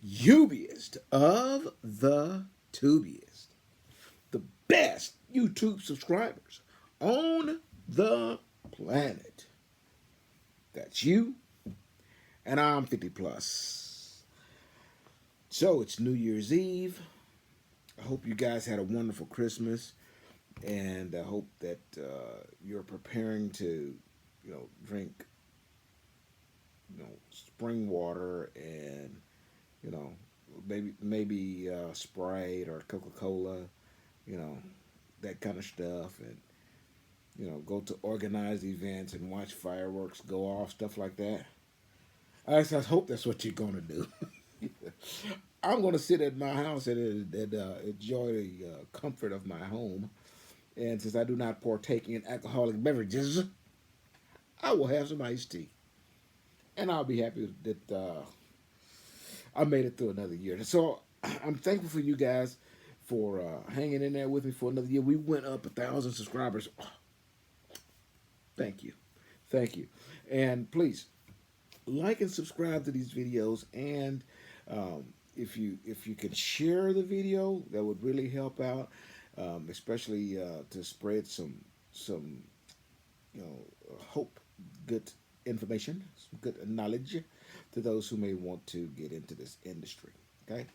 Ubiest of the tubiest, the best YouTube subscribers on the planet. That's you, and I'm 50 plus. So it's New Year's Eve. I hope you guys had a wonderful Christmas, and I hope that you're preparing to, drink, spring water and you know, maybe Sprite or Coca-Cola, you know, that kind of stuff, and go to organized events and watch fireworks go off, stuff like that. I hope that's what you're gonna do. I'm gonna sit at my house and enjoy the comfort of my home, and since I do not partake in alcoholic beverages, I will have some iced tea, and I'll be happy that I made it through another year. So I'm thankful for you guys for hanging in there with me for another year. We went up 1,000 subscribers. Oh, thank you, thank you, and please like and subscribe to these videos. And if you can share the video, that would really help out, especially to spread some hope, good information, some good knowledge to those who may want to get into this industry. Okay,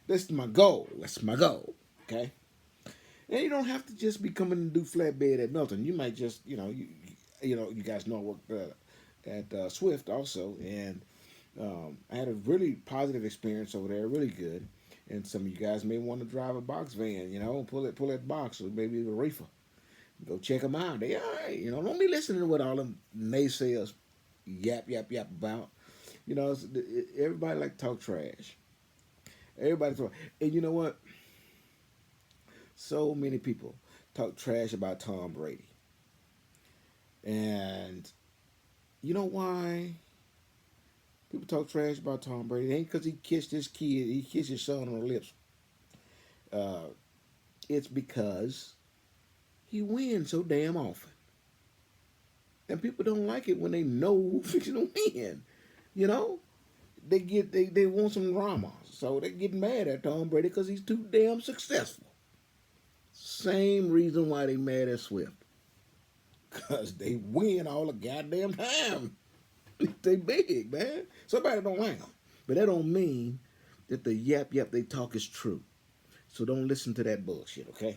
this is my goal. That's my goal. Okay, and you don't have to just be coming and do flatbed at Melton. You might just you guys know I worked at Swift also, and I had a really positive experience over there, really good. And some of you guys may want to drive a box van, pull that box, or maybe a reefer. Go check them out. They all right, Don't be listening to what all them naysayers yap about. Everybody like to talk trash. Everybody talk, and you know what? So many people talk trash about Tom Brady, and you know why people talk trash about Tom Brady? It ain't because he kissed his kid, he kissed his son on the lips. Uh, it's because he wins so damn often, and people don't like it when they know who's fixing to win. You know, they want some drama, so they get mad at Tom Brady because he's too damn successful. Same reason why they mad at Swift, because they win all the goddamn time. They big, man. Somebody don't like them, but that don't mean that the yap they talk is true. So don't listen to that bullshit, okay?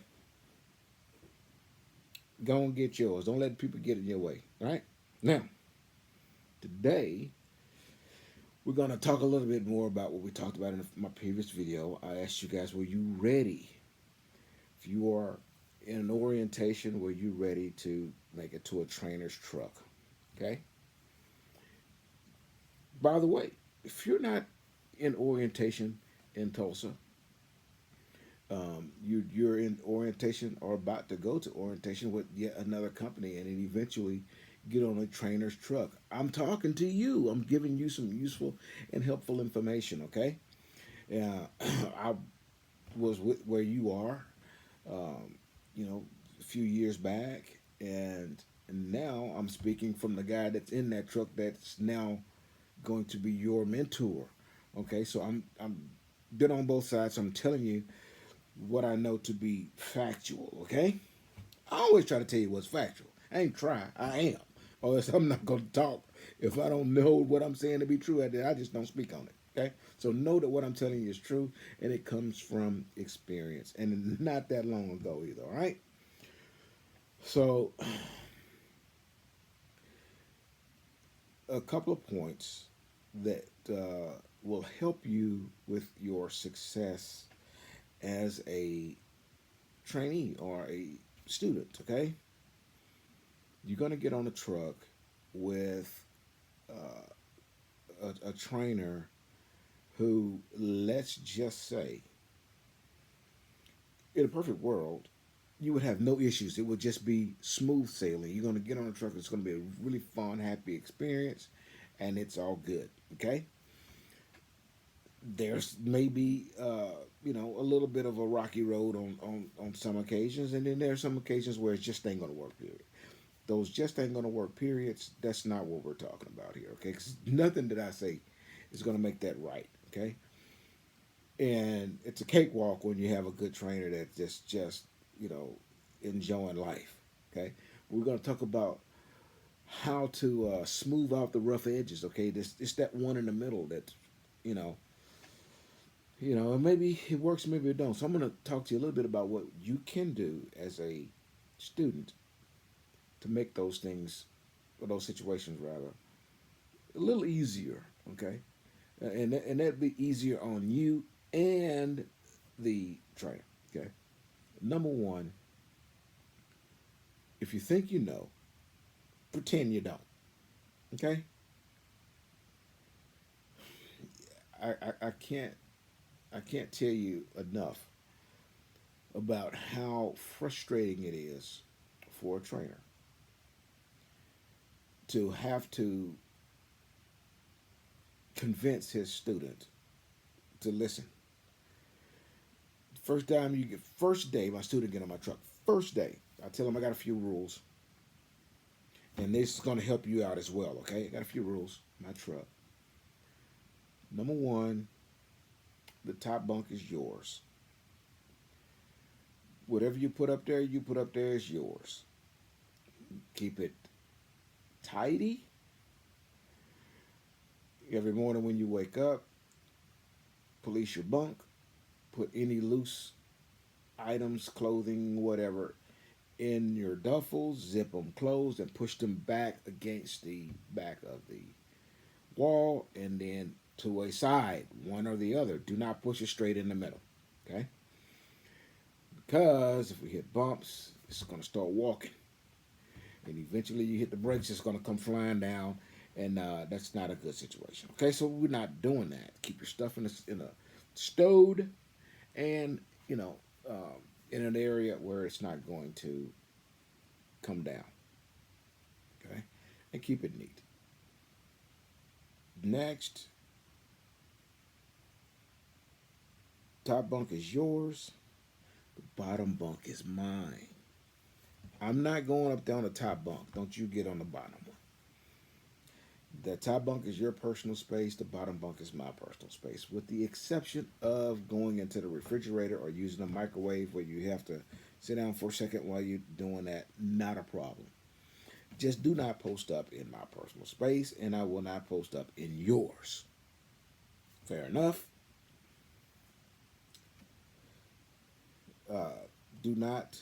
Go and get yours. Don't let people get in your way. All right? Now, today we're going to talk a little bit more about what we talked about in my previous video. I asked you guys, were you ready? If you are in an orientation, were you ready to make it to a trainer's truck? Okay? By the way, if you're not in orientation in Tulsa, you're in orientation or about to go to orientation with yet another company, and then eventually get on a trainer's truck. I'm talking to you. I'm giving you some useful and helpful information. Okay, I was with where you are, a few years back, and now I'm speaking from the guy that's in that truck that's now going to be your mentor. Okay, so I'm been on both sides. So I'm telling you what I know to be factual, okay? I always try to tell you what's factual. I ain't try, I am. Or else I'm not going to talk. If I don't know what I'm saying to be true, I just don't speak on it, okay? So know that what I'm telling you is true, and it comes from experience. And not that long ago either, all right? So, a couple of points that will help you with your success as a trainee or a student, okay? You're going to get on a truck with a trainer who, let's just say, in a perfect world, you would have no issues. It would just be smooth sailing. You're going to get on a truck. It's going to be a really fun, happy experience, and it's all good, okay? There's maybe a little bit of a rocky road on some occasions, and then there are some occasions where it just ain't gonna work. Period. Those just ain't gonna work. Periods. That's not what we're talking about here. Okay, because nothing that I say is gonna make that right. Okay, And it's a cakewalk when you have a good trainer that's just you know enjoying life. Okay, we're going to talk about how to smooth out the rough edges. Okay, this it's that one in the middle that you know and maybe it works, maybe it don't. So I'm going to talk to you a little bit about what you can do as a student to make those things, or those situations rather, a little easier. Okay, and that'd be easier on you and the trainer. Okay, number one, if you think you know, pretend you don't. Okay, I can't tell you enough about how frustrating it is for a trainer to have to convince his student to listen. First day my student get on my truck. First day, I tell him I got a few rules, and this is going to help you out as well. Okay, I got a few rules. My truck. Number one, the top bunk is yours. Whatever you put up there, is yours. Keep it tidy. Every morning when you wake up, police your bunk. Put any loose items, clothing, whatever, in your duffels. Zip them closed and push them back against the back of the wall, and then to a side, one or the other. Do not push it straight in the middle. Okay? Because if we hit bumps, it's going to start walking. And eventually you hit the brakes, it's going to come flying down. And that's not a good situation. Okay, so we're not doing that. Keep your stuff in a stowed, and in an area where it's not going to come down. Okay, and keep it neat. Next, top bunk is yours. The bottom bunk is mine. I'm not going up there on the top bunk. Don't you get on the bottom one. The top bunk is your personal space. The bottom bunk is my personal space, with the exception of going into the refrigerator or using a microwave where you have to sit down for a second while you're doing that. Not a problem. Just do not post up in my personal space, and I will not post up in yours. Fair enough. Do not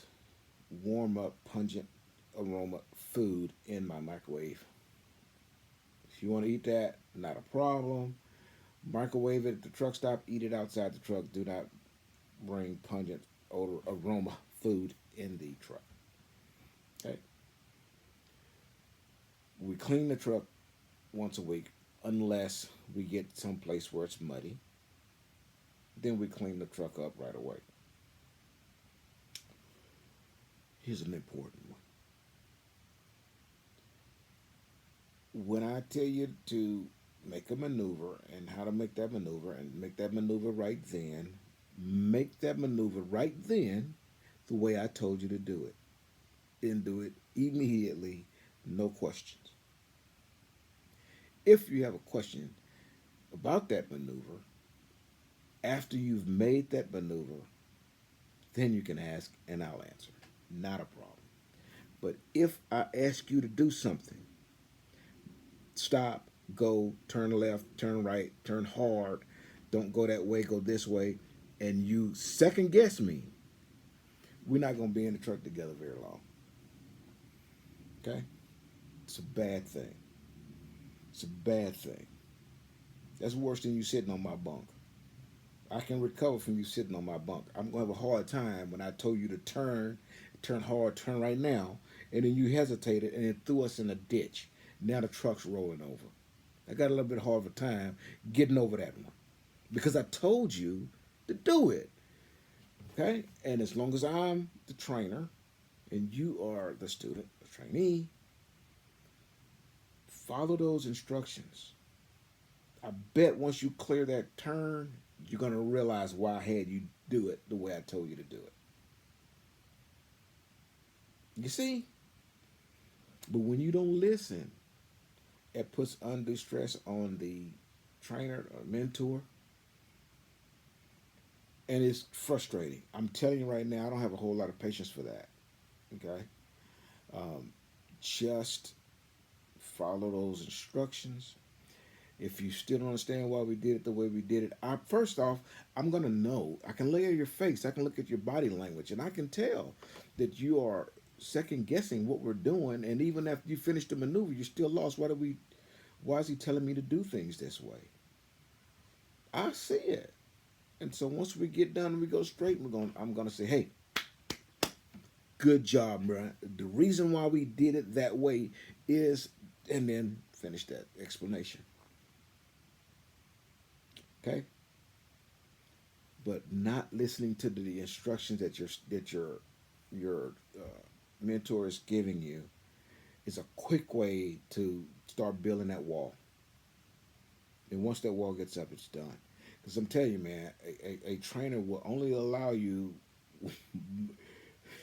warm up pungent aroma food in my microwave. If you want to eat that, not a problem. Microwave it at the truck stop. Eat it outside the truck. Do not bring pungent odor aroma food in the truck. Okay. We clean the truck once a week, unless we get someplace where it's muddy. Then we clean the truck up right away. Here's an important one. When I tell you to make a maneuver and how to make that maneuver and make that maneuver right then, make that maneuver right then the way I told you to do it. And do it immediately, no questions. If you have a question about that maneuver, after you've made that maneuver, then you can ask and I'll answer. Not a problem. But if I ask you to do something, stop, go, turn left, turn right, turn hard, don't go that way, go this way, and you second guess me, we're not going to be in the truck together very long. Okay? It's a bad thing. It's a bad thing. That's worse than you sitting on my bunk. I can recover from you sitting on my bunk. I'm going to have a hard time when I told you to turn hard, turn right now, and then you hesitated and it threw us in a ditch. Now the truck's rolling over. I got a little bit hard of a time getting over that one because I told you to do it. Okay? And as long as I'm the trainer and you are the student, the trainee, follow those instructions. I bet once you clear that turn, you're going to realize why I had you do it the way I told you to do it. You see? But when you don't listen, it puts undue stress on the trainer or mentor. and it's frustrating. I'm telling you right now, I don't have a whole lot of patience for that. Okay, um, just follow those instructions. If you still don't understand why we did it the way we did it, first off, I'm gonna know. I can look at your face. I can look at your body language, and I can tell that you are second guessing what we're doing. And even after you finish the maneuver, you're still lost. Why do we? Why is he telling me to do things this way? I see it. And so once we get done and we go straight, I'm gonna say, hey, good job, bro. The reason why we did it that way is, and then finish that explanation. Okay, but not listening to the instructions that your mentor is giving you is a quick way to start building that wall. And once that wall gets up, it's done. Because I'm telling you, man, a trainer will only allow you.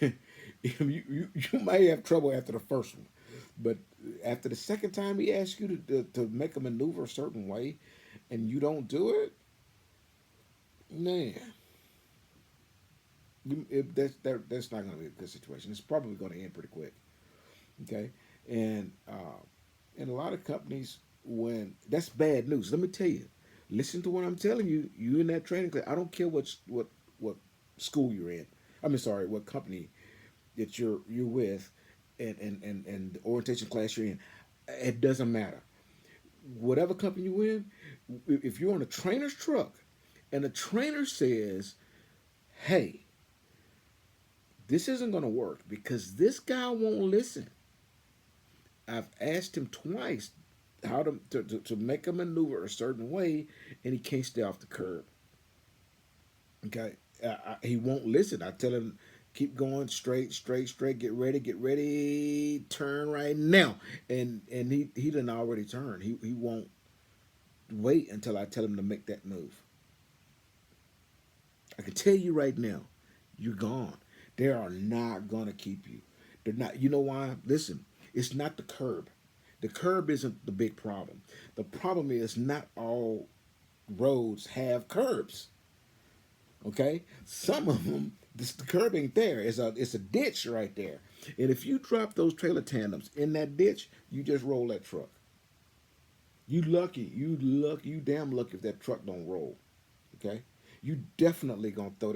You may have trouble after the first one, but after the second time he asks you to make a maneuver a certain way, and you don't do it, man, that's not going to be a good situation. It's probably going to end pretty quick. Okay, and in a lot of companies, when that's bad news, let me tell you. Listen to what I'm telling you. You in that training class. I don't care what school you're in. I mean, sorry, what company that you're with, and the orientation class you're in. It doesn't matter. Whatever company you're in, if you're on a trainer's truck, and the trainer says, "Hey, this isn't going to work because this guy won't listen." I've asked him twice how to make a maneuver a certain way, and he can't stay off the curb. Okay, he won't listen. I tell him keep going straight, straight, straight. Get ready, turn right now. And he done already turned. He won't wait until I tell him to make that move. I can tell you right now, you're gone. They are not gonna keep you. They're not. You know why? Listen, it's not the curb. The curb isn't the big problem. The problem is not all roads have curbs. Okay, some of them the curb ain't there. It's a ditch right there. And if you drop those trailer tandems in that ditch, you just roll that truck. You lucky. You damn lucky if that truck don't roll. Okay, you definitely gonna throw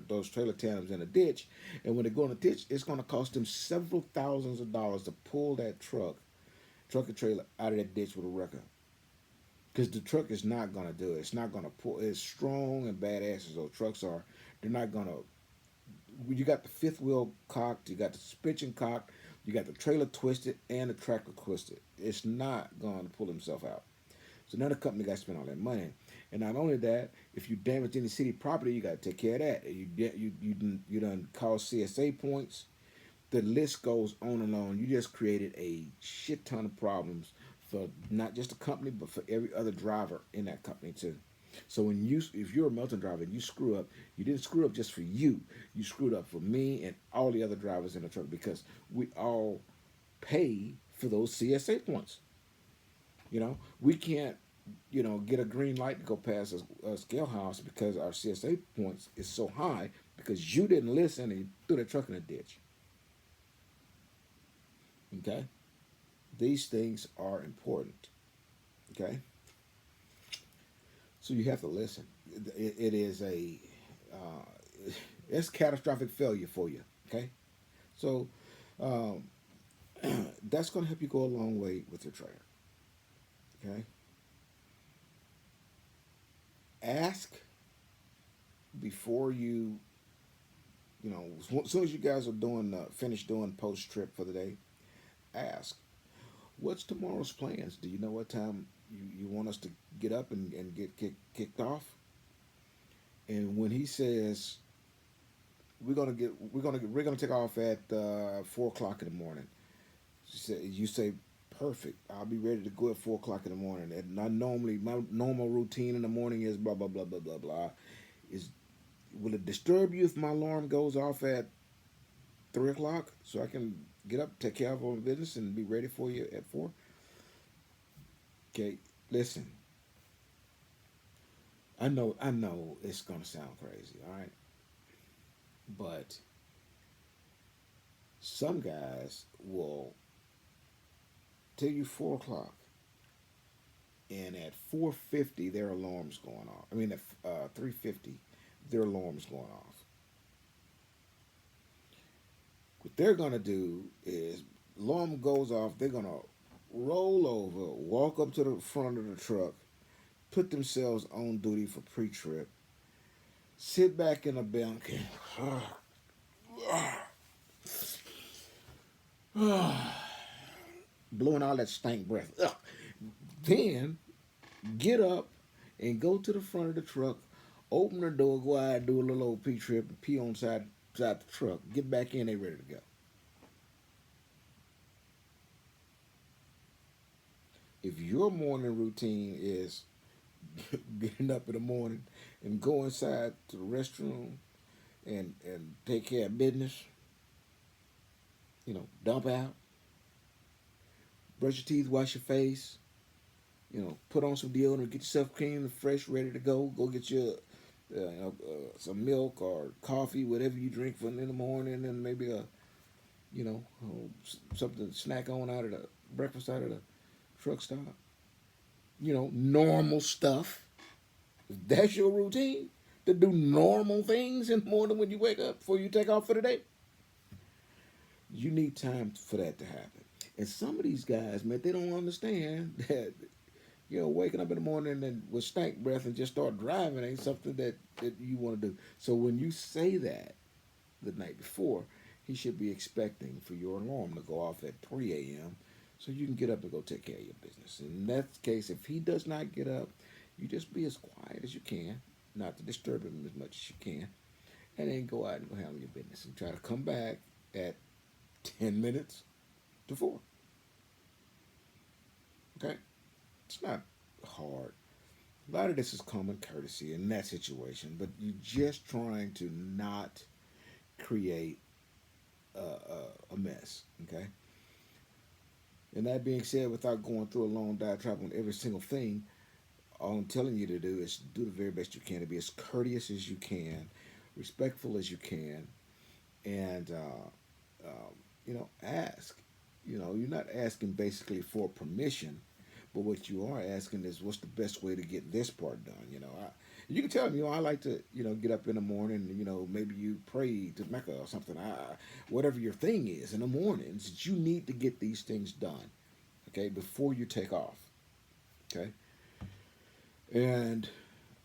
those trailer tandems in a ditch, and when they go in a ditch, it's gonna cost them several thousands of dollars to pull that truck and trailer out of that ditch with a wrecker. Because the truck is not gonna do it. It's not gonna pull. It's strong and badass as those trucks are. They're not gonna. You got the fifth wheel cocked. You got the suspension cocked. You got the trailer twisted and the tractor twisted. It's not going to pull himself out. So now the company got to spend all that money. And not only that, if you damage any city property, you got to take care of that. You done cause CSA points. The list goes on and on. You just created a shit ton of problems for not just the company, but for every other driver in that company too. So if you're a Melton driver and you screw up, you didn't screw up just for you. You screwed up for me and all the other drivers in the truck because we all pay for those CSA points. We can't, get a green light to go past a scale house because our CSA points is so high because you didn't listen and you threw the truck in a ditch. Okay, these things are important. Okay, so you have to listen. It is it's catastrophic failure for you. Okay, so um, that's going to help you go a long way with your trainer. Okay, ask before as soon as you guys are doing finish doing post trip for the day, ask what's tomorrow's plans. Do you know what time you want us to get up and get kicked off? And when he says we're gonna take off at 4 o'clock in the morning, you say perfect. I'll be ready to go at 4 o'clock in the morning. And my normal routine in the morning is blah blah blah blah blah blah. Is Will it disturb you if my alarm goes off at 3 o'clock so I can get up, take care of all business, and be ready for you at 4? Okay, listen. I know it's gonna sound crazy, all right, but some guys will tell you 4 o'clock, and at 4:50 their alarm's going off. I mean, at 3:50 their alarm's going off. What they're gonna do is, alarm goes off, they're gonna roll over, walk up to the front of the truck, put themselves on duty for pre-trip, sit back in a bunk, blowing all that stank breath. Ugh. Then get up and go to the front of the truck, open the door, go out and do a little old pee trip and pee on side the truck. Get back in, they ready to go. If your morning routine is getting up in the morning and go inside to the restroom and take care of business, dump out, brush your teeth, wash your face, put on some deodorant, get yourself clean and fresh, ready to go. Go get your some milk or coffee, whatever you drink for in the morning, and maybe something to snack on out of the breakfast out of the truck stop. Normal stuff. If that's your routine, to do normal things in the morning when you wake up before you take off for the day, you need time for that to happen. And some of these guys, man, they don't understand that waking up in the morning and with stank breath and just start driving ain't something that you want to do. So when you say that the night before, he should be expecting for your alarm to go off at 3 a.m. so you can get up and go take care of your business. In that case, if he does not get up, you just be as quiet as you can, not to disturb him as much as you can, and then go out and go handle your business and try to come back at 10 minutes to 4. Okay? It's not hard. A lot of this is common courtesy in that situation, but you're just trying to not create a mess. Okay? And that being said, without going through a long diatribe on every single thing, all I'm telling you to do is do the very best you can to be as courteous as you can, respectful as you can, and ask. You're not asking basically for permission, but what you are asking is what's the best way to get this part done. You can tell them, I like to, get up in the morning. Maybe you pray to Mecca or something. Whatever your thing is in the mornings, you need to get these things done, okay, before you take off, okay, and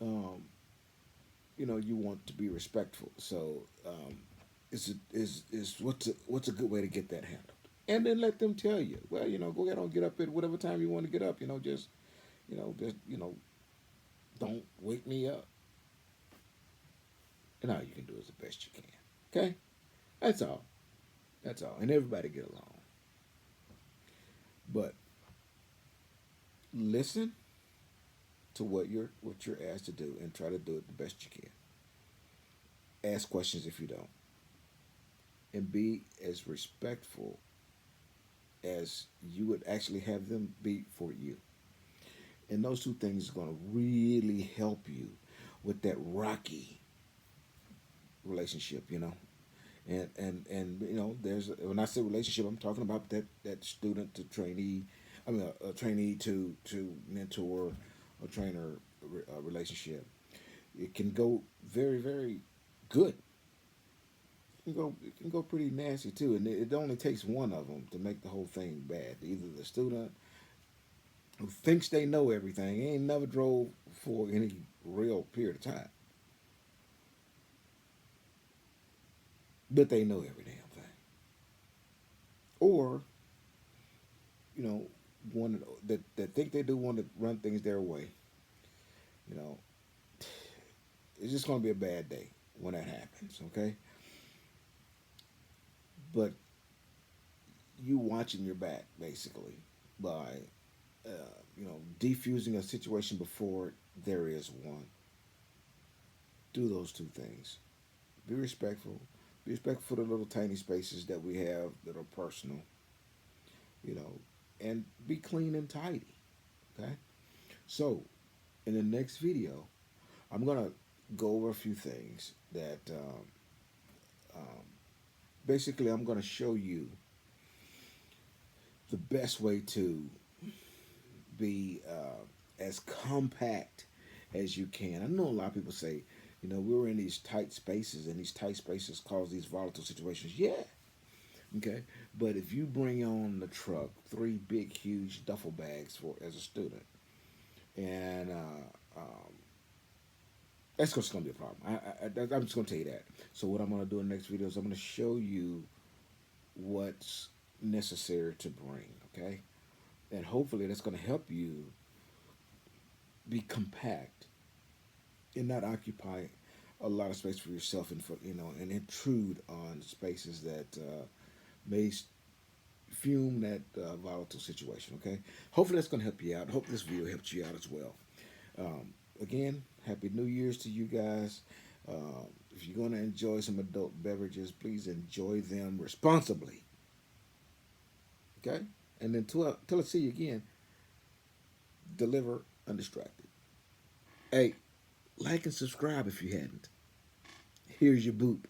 you want to be respectful. So what's a good way to get that handled? And then let them tell you, well, go ahead and get up at whatever time you want to get up. Just don't wake me up. And all you can do is the best you can. Okay? That's all. That's all. And everybody get along. But listen to what you're asked to do and try to do it the best you can. Ask questions if you don't. And be as respectful as you would actually have them be for you. And those two things are going to really help you with that rocky relationship. And there's, when I say relationship, I'm talking about that student to trainee, I mean a trainee to mentor or trainer relationship. It can go very, very good. It can go pretty nasty too, and it only takes one of them to make the whole thing bad. Either the student who thinks they know everything, ain't never drove for any real period of time, but they know every damn thing, or you know one that think they do want to run things their way. You know, it's just going to be a bad day when that happens. Okay, but you watching your back basically by defusing a situation before there is one. Do those two things. Be respectful. Be respectful for the little tiny spaces that we have that are personal. You know, and be clean and tidy. Okay. So, in the next video, I'm gonna go over a few things that basically I'm gonna show you the best way to be as compact as you can. I know a lot of people say, we're in these tight spaces, and these tight spaces cause these volatile situations. Yeah, okay. But if you bring on the truck three big, huge duffel bags for as a student, and that's just going to be a problem. I'm just going to tell you that. So what I'm going to do in the next video is I'm going to show you what's necessary to bring. Okay, and hopefully that's going to help you be compact and not occupy a lot of space for yourself, and and intrude on spaces that may fume that volatile situation. Okay, hopefully that's going to help you out. Hope this video helps you out as well. Again, happy New Year's to you guys. If you're going to enjoy some adult beverages, please enjoy them responsibly. Okay, and then till I see you again, deliver undistracted. Hey, like and subscribe if you hadn't. Here's your boop.